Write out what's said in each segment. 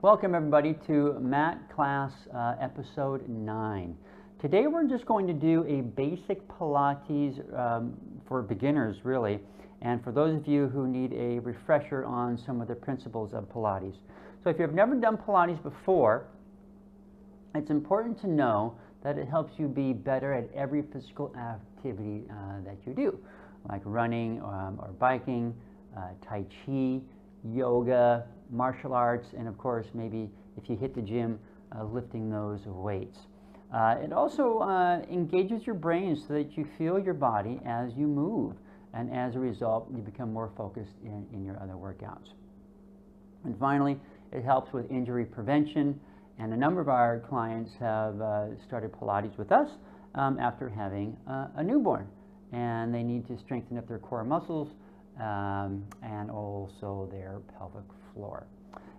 Welcome everybody to Mat Class episode 9. Today we're just going to do a basic Pilates for beginners really, and for those of you who need a refresher on some of the principles of Pilates. So if you've never done Pilates before, it's important to know that it helps you be better at every physical activity that you do, like running or biking, Tai Chi, yoga, martial arts, and of course maybe if you hit the gym, lifting those weights. It also engages your brain so that you feel your body as you move, and as a result you become more focused in your other workouts. And finally, it helps with injury prevention, and a number of our clients have started Pilates with us after having a newborn, and they need to strengthen up their core muscles and also their pelvic floor.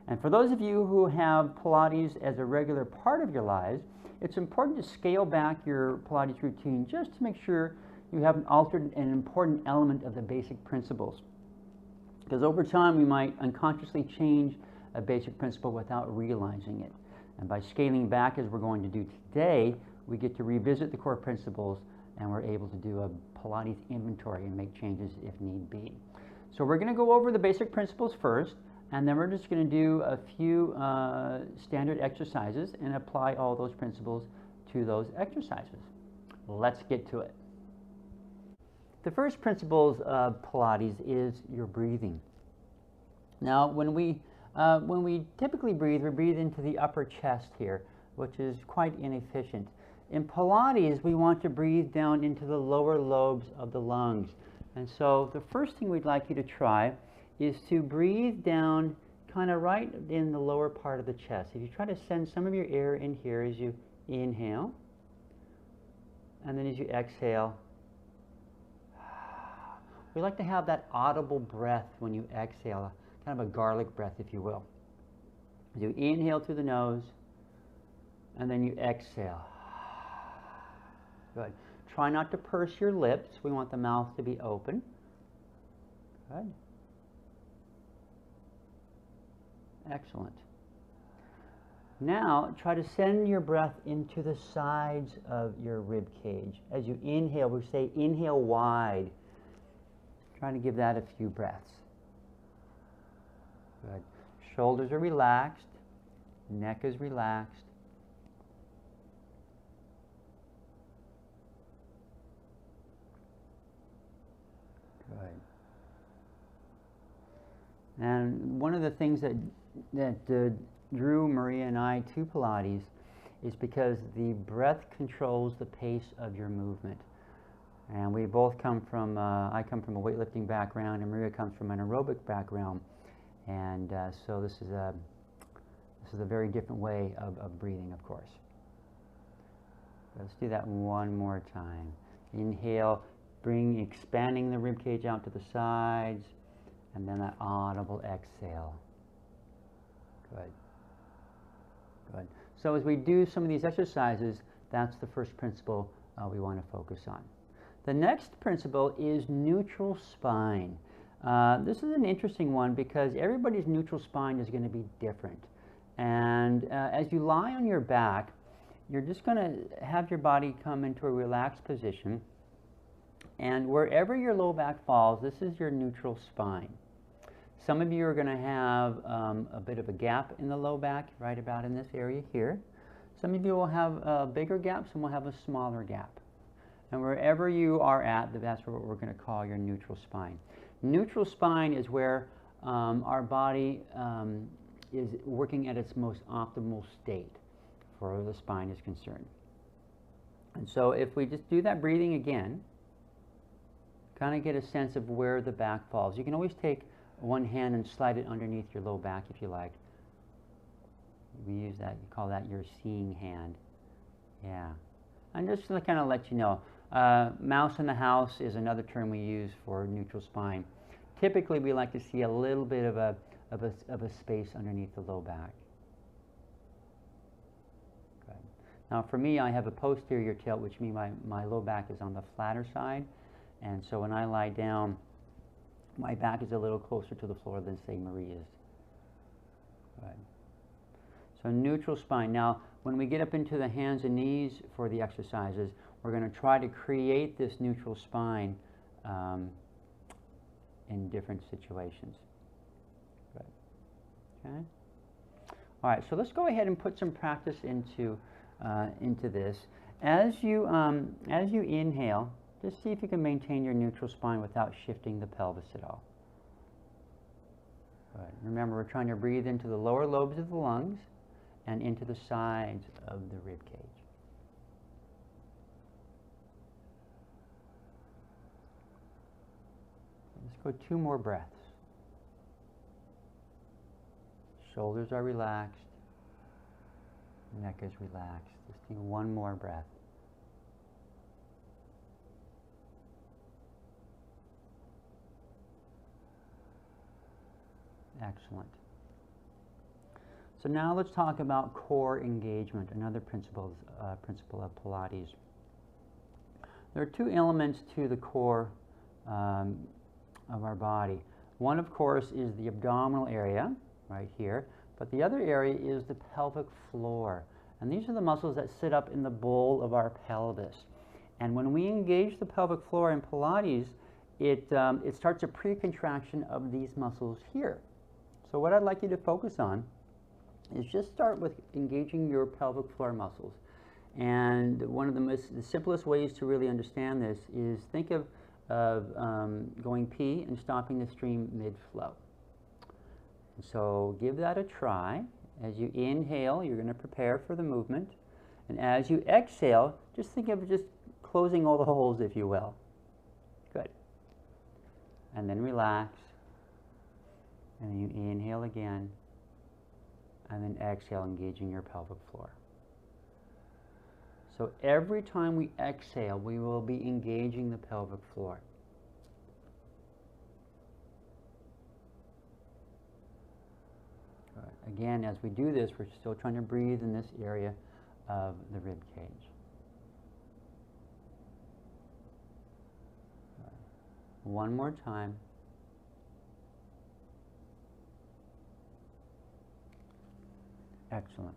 And for those of you who have Pilates as a regular part of your lives, it's important to scale back your Pilates routine just to make sure you haven't altered an important element of the basic principles. Because over time we might unconsciously change a basic principle without realizing it. And by scaling back, as we're going to do today, we get to revisit the core principles, and we're able to do a Pilates inventory and make changes if need be. So we're going to go over the basic principles first, and then we're just going to do a few standard exercises and apply all those principles to those exercises. Let's get to it. The first principles of Pilates is your breathing. Now, when we typically breathe, we breathe into the upper chest here, which is quite inefficient. In Pilates, we want to breathe down into the lower lobes of the lungs. And so the first thing we'd like you to try is to breathe down kind of right in the lower part of the chest. If you try to send some of your air in here as you inhale, and then as you exhale, we like to have that audible breath when you exhale, kind of a garlic breath, if you will. As you inhale through the nose, and then you exhale. Good. Try not to purse your lips. We want the mouth to be open. Good. Excellent. Now, try to send your breath into the sides of your rib cage. As you inhale, we say inhale wide. Try to give that a few breaths. Good. Shoulders are relaxed. Neck is relaxed. Good. And one of the things that drew Maria and I to Pilates is because the breath controls the pace of your movement. And we both come from, I come from a weightlifting background, and Maria comes from an aerobic background. And so this is a very different way of breathing, of course. Let's do that one more time. Inhale, expanding the rib cage out to the sides, and then that audible exhale. Good. Good. So as we do some of these exercises, that's the first principle we want to focus on. The next principle is neutral spine. This is an interesting one because everybody's neutral spine is going to be different. And as you lie on your back, you're just going to have your body come into a relaxed position. And wherever your low back falls, this is your neutral spine. Some of you are going to have a bit of a gap in the low back, right about in this area here. Some of you will have a bigger gap, some will have a smaller gap. And wherever you are at, that's what we're going to call your neutral spine. Neutral spine is where our body is working at its most optimal state for the spine is concerned. And so if we just do that breathing again, kind of get a sense of where the back falls. You can always take one hand and slide it underneath your low back if you like. We use that, you call that your seeing hand. Yeah. And just to kind of let you know, mouse in the house is another term we use for neutral spine. Typically we like to see a little bit of a space underneath the low back. Good. Now for me, I have a posterior tilt, which means my low back is on the flatter side. And so when I lie down, my back is a little closer to the floor than, say, Maria's. Good. So neutral spine. Now, when we get up into the hands and knees for the exercises, we're going to try to create this neutral spine in different situations. Good. Okay. All right. So let's go ahead and put some practice into this. As you inhale, just see if you can maintain your neutral spine without shifting the pelvis at all. Good. Remember, we're trying to breathe into the lower lobes of the lungs and into the sides of the rib cage. Let's go 2 more breaths. Shoulders are relaxed. Neck is relaxed. Just take 1 more breath. Excellent. So now let's talk about core engagement, another principle of Pilates. There are 2 elements to the core of our body. One, of course, is the abdominal area, right here, but the other area is the pelvic floor. And these are the muscles that sit up in the bowl of our pelvis. And when we engage the pelvic floor in Pilates, it starts a pre-contraction of these muscles here. So what I'd like you to focus on is just start with engaging your pelvic floor muscles. And one of the simplest ways to really understand this is think of going pee and stopping the stream mid-flow. So give that a try. As you inhale, you're going to prepare for the movement. And as you exhale, just think of just closing all the holes, if you will. Good. And then relax. And then you inhale again. And then exhale, engaging your pelvic floor. So every time we exhale, we will be engaging the pelvic floor. Good. Again, as we do this, we're still trying to breathe in this area of the rib cage. Good. 1 more time. Excellent.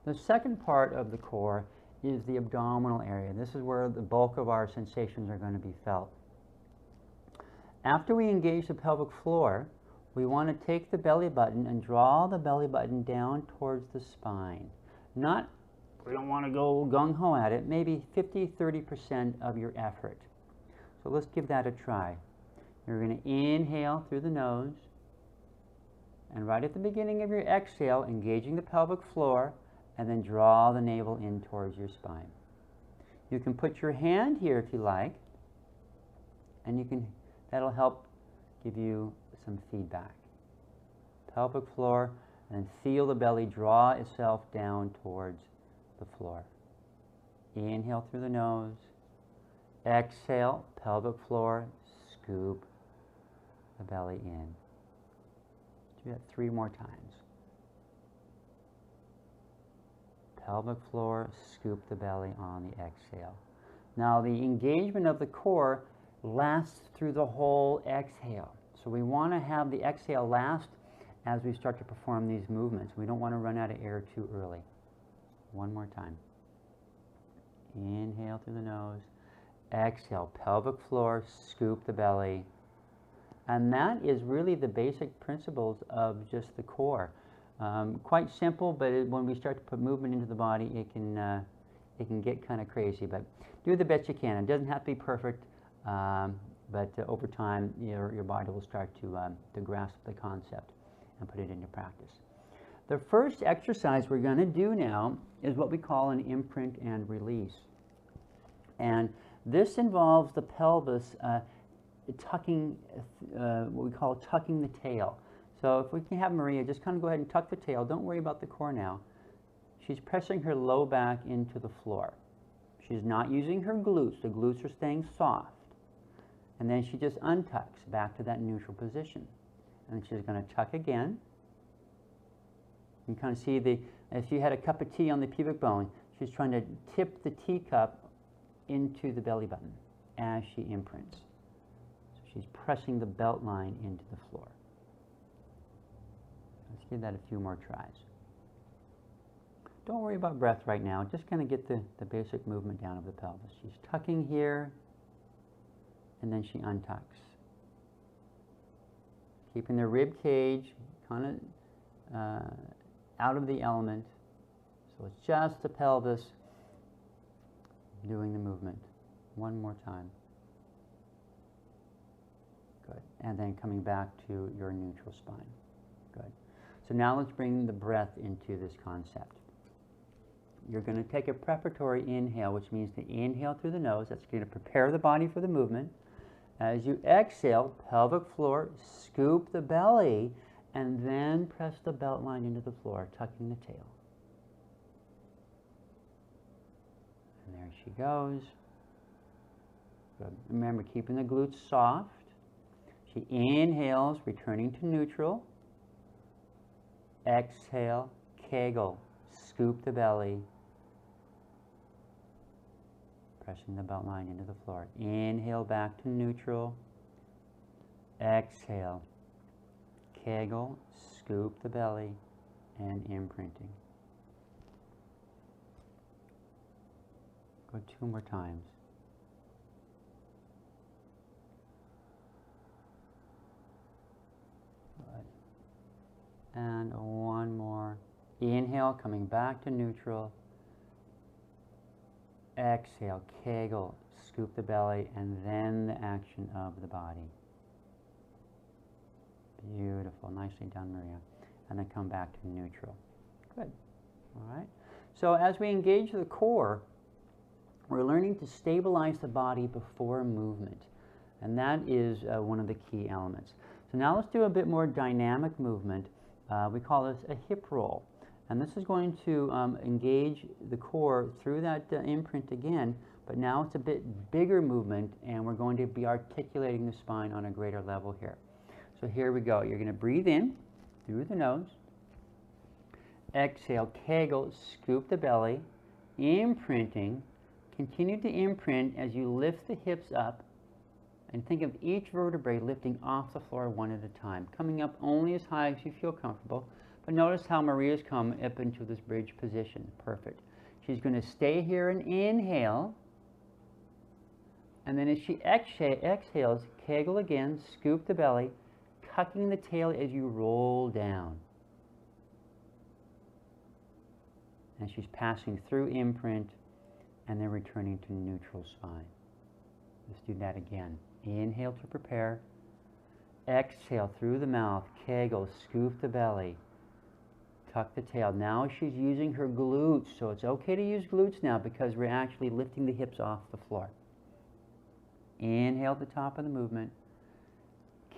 The second part of the core is the abdominal area. This is where the bulk of our sensations are going to be felt. After we engage the pelvic floor, we want to take the belly button and draw the belly button down towards the spine. We don't want to go gung-ho at it, maybe 50-30% of your effort. So let's give that a try. You're going to inhale through the nose, and right at the beginning of your exhale, engaging the pelvic floor, and then draw the navel in towards your spine. You can put your hand here if you like, and that'll help give you some feedback. Pelvic floor, and then feel the belly draw itself down towards the floor. Inhale through the nose. Exhale, pelvic floor, scoop the belly in. Do that 3 more times. Pelvic floor, scoop the belly on the exhale. Now the engagement of the core lasts through the whole exhale. So we want to have the exhale last as we start to perform these movements. We don't want to run out of air too early. 1 more time. Inhale through the nose. Exhale, pelvic floor, scoop the belly. And that is really the basic principles of just the core. Quite simple, but when we start to put movement into the body, it can get kind of crazy. But do the best you can. It doesn't have to be perfect, but over time, your body will start to grasp the concept and put it into practice. The first exercise we're going to do now is what we call an imprint and release. And this involves the pelvis tucking, what we call tucking the tail. So if we can have Maria just kind of go ahead and tuck the tail. Don't worry about the core now. She's pressing her low back into the floor. She's not using her glutes. The glutes are staying soft. And then she just untucks back to that neutral position. And she's going to tuck again. You can kind of see if you had a cup of tea on the pubic bone, she's trying to tip the teacup into the belly button as she imprints. So she's pressing the belt line into the floor. Let's give that a few more tries. Don't worry about breath right now. Just kind of get the basic movement down of the pelvis. She's tucking here, and then she untucks. Keeping the rib cage kind of out of the element. So it's just the pelvis doing the movement. One more time. Good. And then coming back to your neutral spine. Good. So now let's bring the breath into this concept. You're going to take a preparatory inhale, which means to inhale through the nose. That's going to prepare the body for the movement. As you exhale, pelvic floor, scoop the belly, and then press the belt line into the floor, tucking the tail. And there she goes. Good. Remember, keeping the glutes soft. She inhales, returning to neutral. Exhale, kegel, scoop the belly. Pressing the belt line into the floor. Inhale back to neutral. Exhale, kegel, scoop the belly, and imprinting. Go 2 more times. Good. And 1 more. Inhale, coming back to neutral. Exhale, kegel, scoop the belly, and then the action of the body. Beautiful. Nicely done, Maria. And then come back to neutral. Good. All right. So as we engage the core, we're learning to stabilize the body before movement. And that is one of the key elements. So now let's do a bit more dynamic movement. We call this a hip roll. And this is going to engage the core through that imprint again, but now it's a bit bigger movement, and we're going to be articulating the spine on a greater level here. So here we go. You're going to breathe in through the nose. Exhale, kegel, scoop the belly, imprinting. Continue to imprint as you lift the hips up, and think of each vertebrae lifting off the floor one at a time, coming up only as high as you feel comfortable. But notice how Maria's come up into this bridge position. Perfect. She's going to stay here and inhale. And then as she exhales, kegel again, scoop the belly, tucking the tail as you roll down. And she's passing through imprint and then returning to neutral spine. Let's do that again. Inhale to prepare. Exhale through the mouth, kegel, scoop the belly. Tuck the tail. Now she's using her glutes, so it's okay to use glutes now because we're actually lifting the hips off the floor. Inhale at the top of the movement.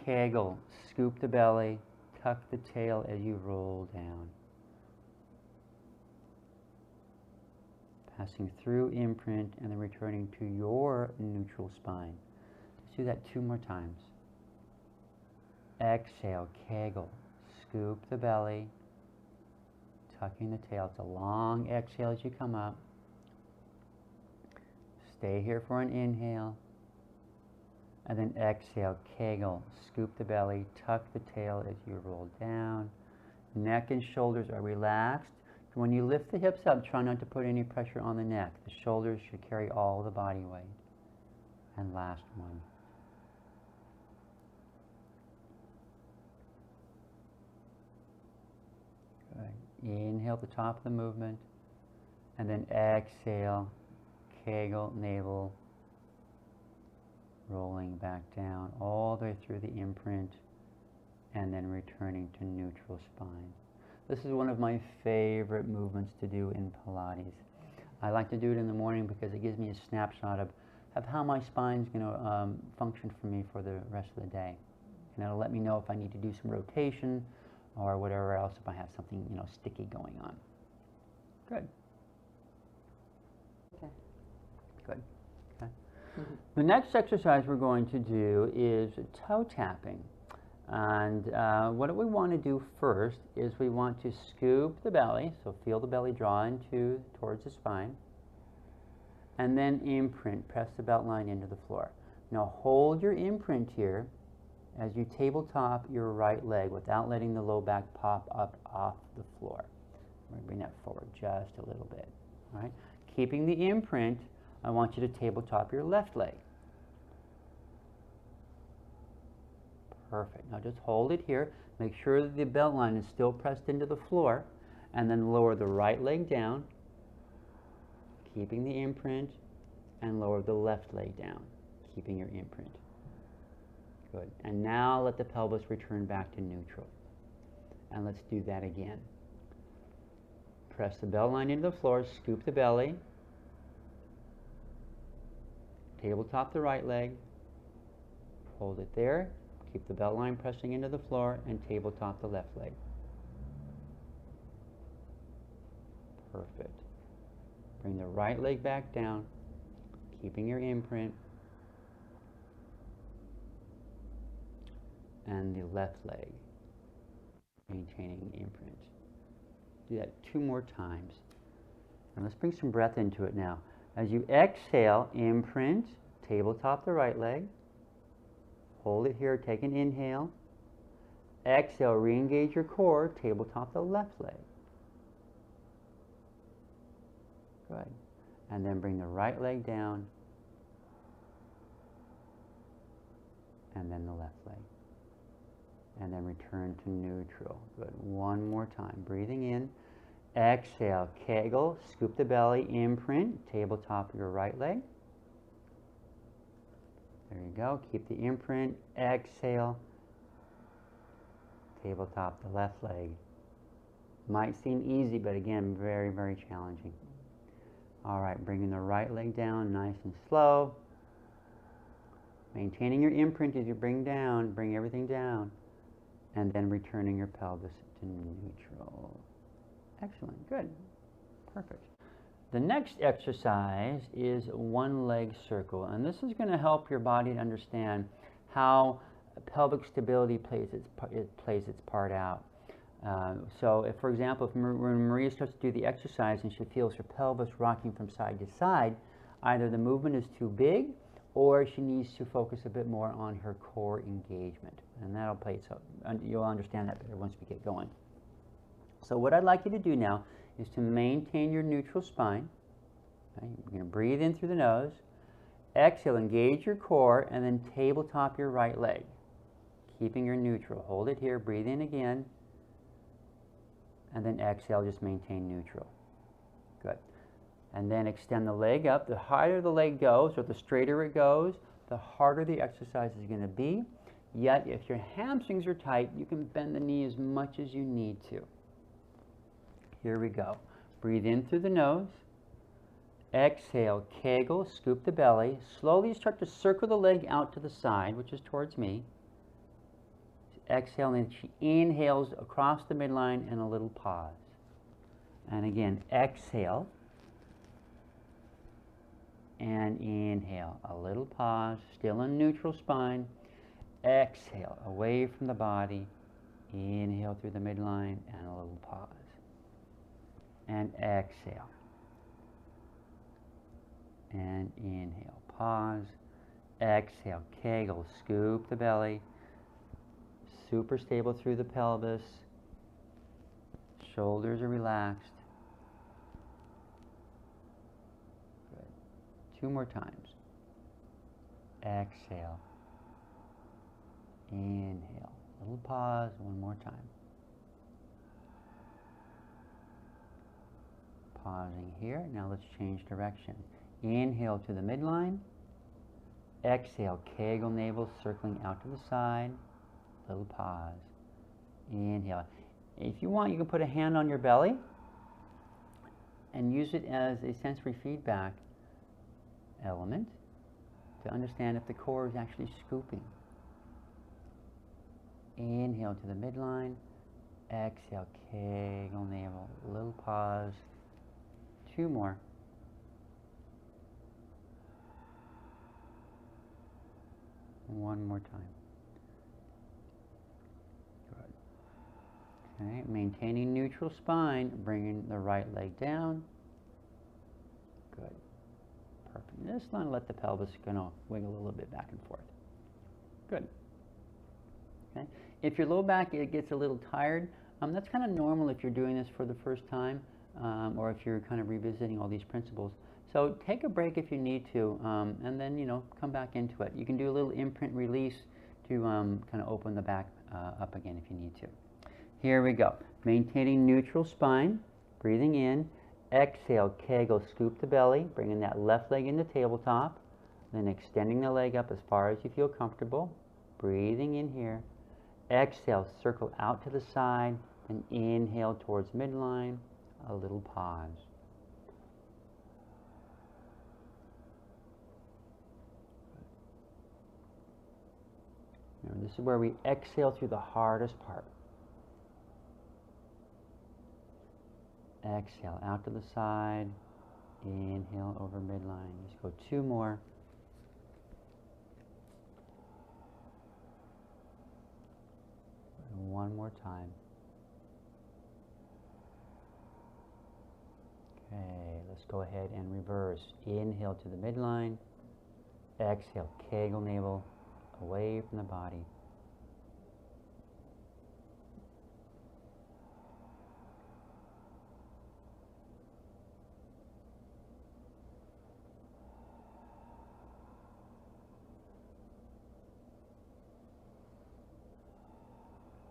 Kegel, scoop the belly, tuck the tail as you roll down. Passing through imprint and then returning to your neutral spine. Let's do that 2 more times. Exhale, kegel, scoop the belly, tucking the tail. It's a long exhale as you come up. Stay here for an inhale. And then exhale, kegel, scoop the belly, tuck the tail as you roll down. Neck and shoulders are relaxed. When you lift the hips up, try not to put any pressure on the neck. The shoulders should carry all the body weight. And last one. Good. Inhale at the top of the movement. And then exhale, kegel, navel, rolling back down all the way through the imprint and then returning to neutral spine. This is one of my favorite movements to do in Pilates. I like to do it in the morning because it gives me a snapshot of how my spine's going to function for me for the rest of the day. And it'll let me know if I need to do some rotation or whatever else, if I have something, sticky going on. Good. Okay. Good. Okay. The next exercise we're going to do is toe tapping. And what we want to do first is we want to scoop the belly, so feel the belly draw towards the spine, and then imprint, press the belt line into the floor. Now hold your imprint here as you tabletop your right leg without letting the low back pop up off the floor. We're going to bring that forward just a little bit. All right? Keeping the imprint, I want you to tabletop your left leg. Perfect. Now just hold it here. Make sure that the belt line is still pressed into the floor, and then lower the right leg down, keeping the imprint, and lower the left leg down, keeping your imprint. Good. And now let the pelvis return back to neutral. And let's do that again. Press the belt line into the floor, scoop the belly, tabletop the right leg, hold it there, keep the belt line pressing into the floor, and tabletop the left leg. Perfect. Bring the right leg back down, keeping your imprint, and the left leg, maintaining imprint. Do that 2 more times. And let's bring some breath into it now. As you exhale, imprint, tabletop the right leg. Hold it here, take an inhale. Exhale, re-engage your core, tabletop the left leg. Good. And then bring the right leg down, and then the left leg. And then return to neutral. Good. 1 more time. Breathing in. Exhale, kegel, scoop the belly, imprint, tabletop your right leg. There you go. Keep the imprint. Exhale, tabletop the left leg. Might seem easy, but again, very, very challenging. All right, bringing the right leg down nice and slow. Maintaining your imprint as you bring everything down. And then returning your pelvis to neutral. Excellent, good, perfect. The next exercise is one leg circle, and this is going to help your body to understand how pelvic stability plays its part out. So if, for example, when Maria starts to do the exercise and she feels her pelvis rocking from side to side, either the movement is too big or she needs to focus a bit more on her core engagement. And that'll play, so you'll understand that better once we get going. So what I'd like you to do now is to maintain your neutral spine. Okay? You're going to breathe in through the nose. Exhale, engage your core, and then tabletop your right leg, keeping your neutral. Hold it here, breathe in again, and then exhale, just maintain neutral. Good. And then extend the leg up. The higher the leg goes, or the straighter it goes, the harder the exercise is going to be. Yet, if your hamstrings are tight, you can bend the knee as much as you need to. Here we go. Breathe in through the nose. Exhale, kegel, scoop the belly. Slowly start to circle the leg out to the side, which is towards me. Exhale, and she inhales across the midline and a little pause. And again, exhale. And inhale, a little pause, still in neutral spine. Exhale, away from the body. Inhale through the midline and a little pause. And exhale. And inhale, pause. Exhale, kegel, scoop the belly. Super stable through the pelvis. Shoulders are relaxed. Good. 2 more times. Exhale. Inhale. Little pause. 1 more time. Pausing here. Now let's change direction. Inhale to the midline. Exhale, kegel navel, circling out to the side. Little pause. Inhale. If you want, you can put a hand on your belly and use it as a sensory feedback element to understand if the core is actually scooping. Inhale to the midline. Exhale, kegel navel, little pause. 2 more. One more time. Good. Okay, maintaining neutral spine, bringing the right leg down. Good. Perfect. Just let the pelvis wiggle a little bit back and forth. Good. Okay. If your low back gets a little tired, that's kind of normal if you're doing this for the first time. or if you're kind of revisiting all these principles. So take a break if you need to, and then, you know, come back into it. You can do a little imprint release to kind of open the back up again if you need to. Here we go. Maintaining neutral spine, breathing in. Exhale, Kegel, scoop the belly, bringing that left leg into tabletop, then extending the leg up as far as you feel comfortable. Breathing in here. Exhale, circle out to the side, and inhale towards midline. A little pause. Remember, this is where we exhale through the hardest part. Exhale out to the side. Inhale over midline. Just go 2 more. And 1 more time. Okay, let's go ahead and reverse. Inhale to the midline. Exhale, Kegel navel away from the body.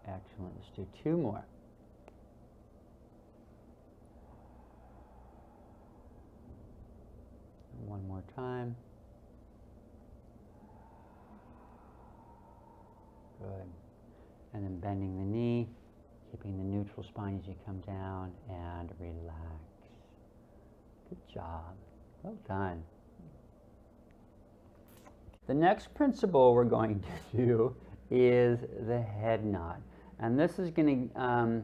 Excellent. Let's do 2 more. And 1 more time. Good. And then bending the knee, keeping the neutral spine as you come down, and relax. Good job. Well done. The next principle we're going to do is the head nod. And this is going to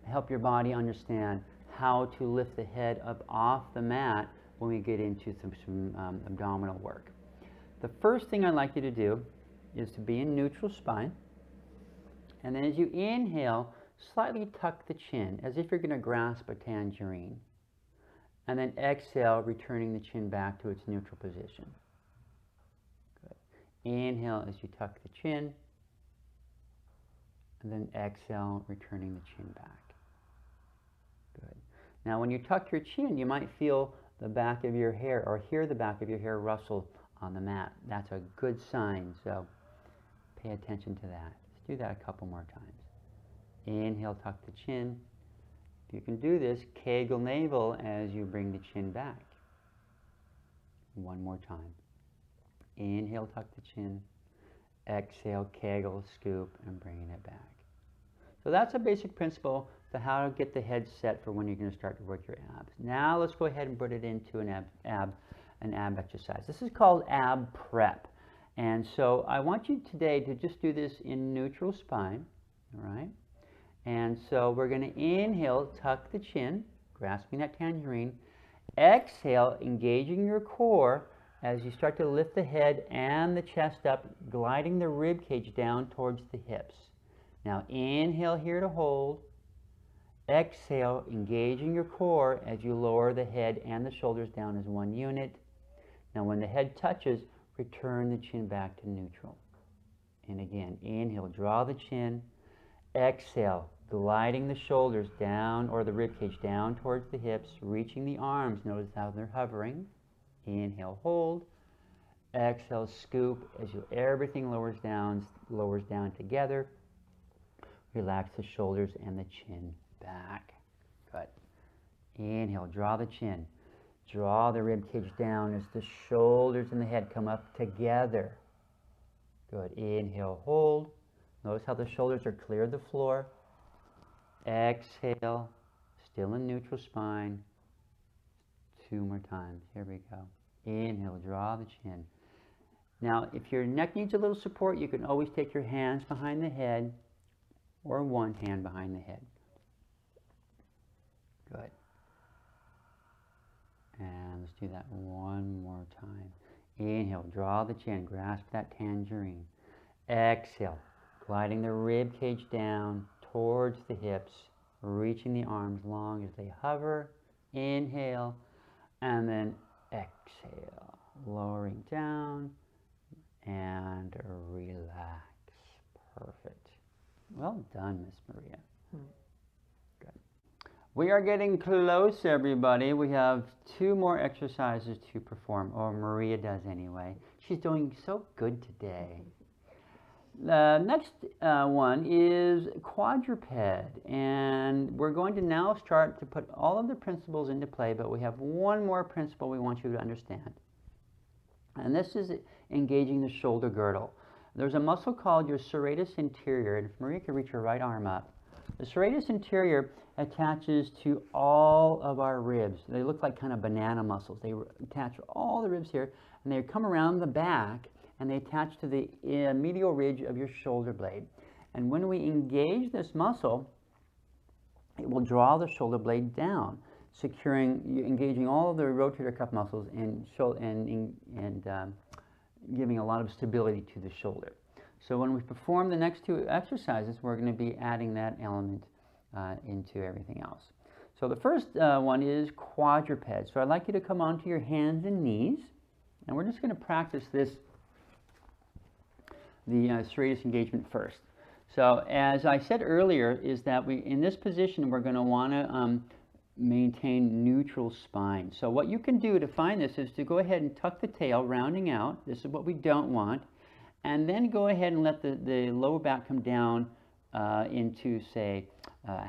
help your body understand how to lift the head up off the mat when we get into some abdominal work. The first thing I'd like you to do is to be in neutral spine. And then as you inhale, slightly tuck the chin as if you're going to grasp a tangerine. And then exhale, returning the chin back to its neutral position. Good. Inhale as you tuck the chin. And then exhale, returning the chin back. Good. Now when you tuck your chin, you might feel the back of your hair or hear the back of your hair rustle on the mat. That's a good sign, so pay attention to that. Let's do that a couple more times. Inhale, tuck the chin. If you can do this, Kegel navel as you bring the chin back. 1 more time. Inhale, tuck the chin. Exhale, Kegel, scoop, and bringing it back. So that's a basic principle to how to get the head set for when you're going to start to work your abs. Now let's go ahead and put it into an ab exercise. This is called ab prep. And so I want you today to just do this in neutral spine, all right? And so we're going to inhale, tuck the chin, grasping that tangerine. Exhale, engaging your core as you start to lift the head and the chest up, gliding the rib cage down towards the hips. Now inhale here to hold. Exhale, engaging your core as you lower the head and the shoulders down as one unit. Now when the head touches, return the chin back to neutral. And again, inhale, draw the chin. Exhale, gliding the shoulders down or the rib cage down towards the hips, reaching the arms. Notice how they're hovering. Inhale, hold. Exhale, scoop as everything lowers down together. Relax the shoulders and the chin back. Good. Inhale, draw the chin. Draw the rib cage down as the shoulders and the head come up together. Good. Inhale, hold. Notice how the shoulders are clear of the floor. Exhale, still in neutral spine. 2 more times. Here we go. Inhale, draw the chin. Now, if your neck needs a little support, you can always take your hands behind the head or one hand behind the head. Good. And let's do that 1 more time. Inhale, draw the chin, grasp that tangerine. Exhale, gliding the rib cage down towards the hips, reaching the arms long as they hover. Inhale, and then exhale, lowering down and relax. Perfect. Well done, Miss Maria. Good. We are getting close, everybody. We have 2 more exercises to perform, or Maria does anyway. She's doing so good today. The next one is quadruped, and we're going to now start to put all of the principles into play, but we have one more principle we want you to understand. And this is engaging the shoulder girdle. There's a muscle called your serratus anterior, and if Maria could reach her right arm up. The serratus anterior attaches to all of our ribs. They look like kind of banana muscles. They attach all the ribs here, and they come around the back, and they attach to the medial ridge of your shoulder blade. And when we engage this muscle, it will draw the shoulder blade down, engaging all of the rotator cuff muscles and giving a lot of stability to the shoulder. So when we perform the next 2 exercises, we're going to be adding that element into everything else. So the first one is quadruped. So I'd like you to come onto your hands and knees, and we're just going to practice the serratus engagement first. So as I said earlier, is that in this position we're going to want to maintain neutral spine. So what you can do to find this is to go ahead and tuck the tail, rounding out. This is what we don't want. And then go ahead and let the lower back come down into, say,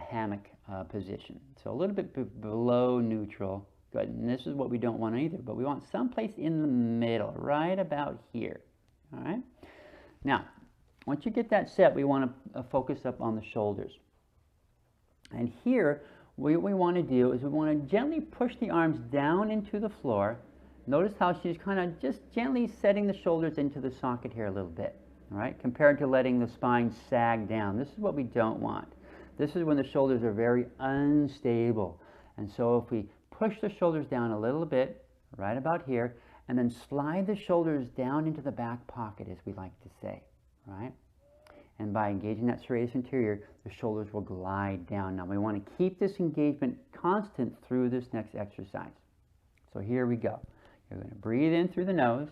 hammock position. So a little bit below neutral. Good. And this is what we don't want either, but we want someplace in the middle, right about here. All right? Now, once you get that set, we want to focus up on the shoulders. And here, what we want to do is we want to gently push the arms down into the floor. Notice how she's kind of just gently setting the shoulders into the socket here a little bit, all right, compared to letting the spine sag down. This is what we don't want. This is when the shoulders are very unstable. And so if we push the shoulders down a little bit, right about here, and then slide the shoulders down into the back pocket, as we like to say, right? And by engaging that serratus anterior, the shoulders will glide down. Now we want to keep this engagement constant through this next exercise. So here we go. You're going to breathe in through the nose,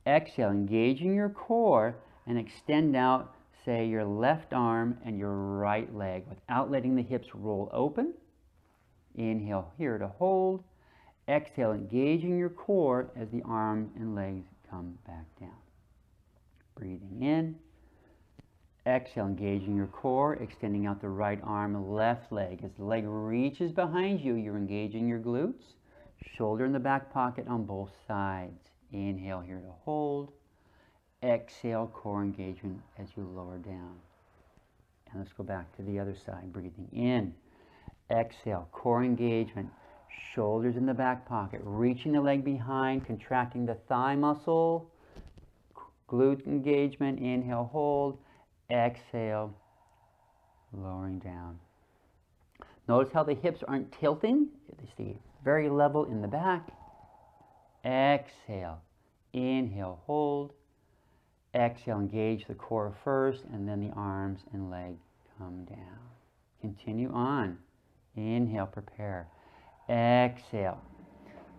exhale, engaging your core, and extend out, say, your left arm and your right leg without letting the hips roll open. Inhale here to hold. Exhale, engaging your core as the arms and legs come back down. Breathing in. Exhale, engaging your core, extending out the right arm, left leg. As the leg reaches behind you, you're engaging your glutes. Shoulder in the back pocket on both sides. Inhale here to hold. Exhale, core engagement as you lower down. And let's go back to the other side. Breathing in. Exhale, core engagement. Shoulders in the back pocket. Reaching the leg behind, contracting the thigh muscle. Glute engagement. Inhale, hold. Exhale, lowering down. Notice how the hips aren't tilting. They stay very level in the back. Exhale. Inhale, hold. Exhale, engage the core first, and then the arms and leg come down. Continue on. Inhale, prepare. Exhale.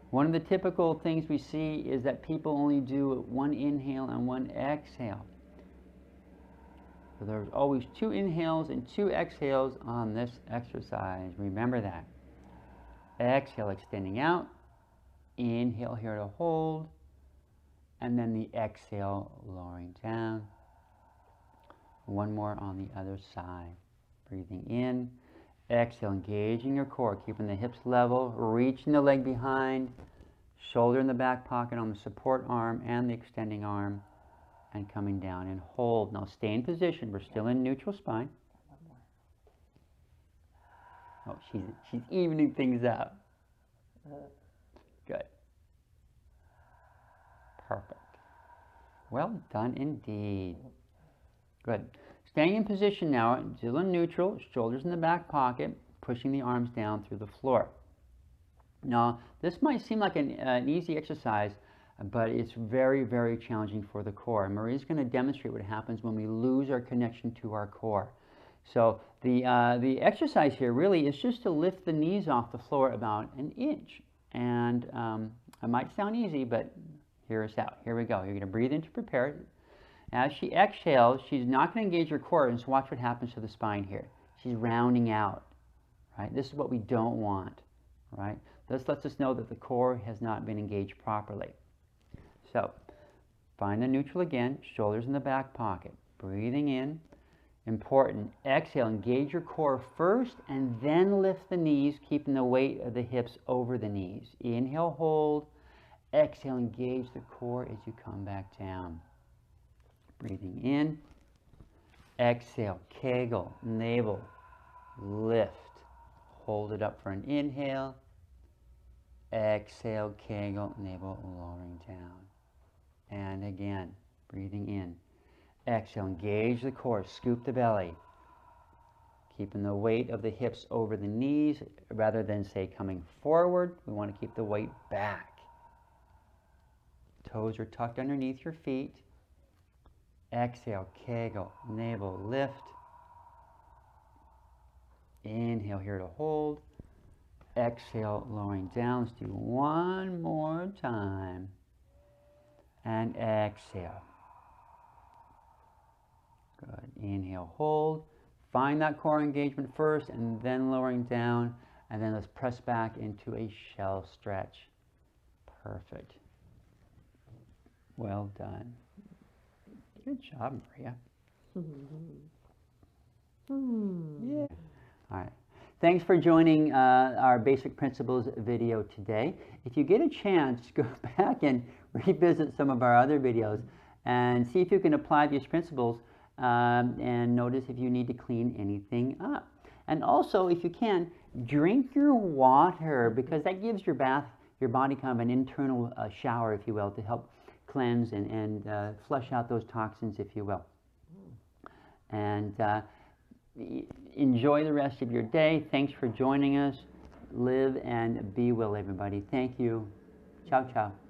One of the typical things we see is that people only do 1 inhale and 1 exhale. So there's always 2 inhales and 2 exhales on this exercise. Remember that. Exhale, extending out. Inhale here to hold. And then the exhale, lowering down. One more on the other side. Breathing in. Exhale, engaging your core, keeping the hips level, reaching the leg behind, shoulder in the back pocket on the support arm and the extending arm, and coming down and hold. Now stay in position. We're still in neutral spine. Oh, she's evening things up. Good. Perfect. Well done indeed. Good. Staying in position now, still in neutral, shoulders in the back pocket, pushing the arms down through the floor. Now, this might seem like an easy exercise, but it's very, very challenging for the core. Marie's going to demonstrate what happens when we lose our connection to our core. So the exercise here really is just to lift the knees off the floor about 1 inch. And it might sound easy, but hear us out. Here we go. You're going to breathe in to prepare. As she exhales, she's not going to engage her core, and so watch what happens to the spine here. She's rounding out, right? This is what we don't want, right? This lets us know that the core has not been engaged properly. So, find the neutral again, shoulders in the back pocket. Breathing in, important. Exhale, engage your core first and then lift the knees, keeping the weight of the hips over the knees. Inhale, hold. Exhale, engage the core as you come back down. Breathing in. Exhale, kegel, navel, lift. Hold it up for an inhale. Exhale, kegel, navel, lowering down. And again, breathing in. Exhale, engage the core, scoop the belly. Keeping the weight of the hips over the knees rather than, say, coming forward. We want to keep the weight back. Toes are tucked underneath your feet. Exhale, kegel, navel, lift. Inhale here to hold. Exhale, lowering down. Let's do one more time. And exhale. Good. Inhale, hold. Find that core engagement first and then lowering down. And then let's press back into a shell stretch. Perfect. Well done. Good job, Maria. Yeah. All right. Thanks for joining our Basic Principles video today. If you get a chance, go back and revisit some of our other videos and see if you can apply these principles and notice if you need to clean anything up. And also, if you can, drink your water, because that gives your body kind of an internal shower, if you will, to help cleanse and flush out those toxins, if you will. And enjoy the rest of your day. Thanks for joining us. Live and be well, everybody. Thank you. Ciao, ciao.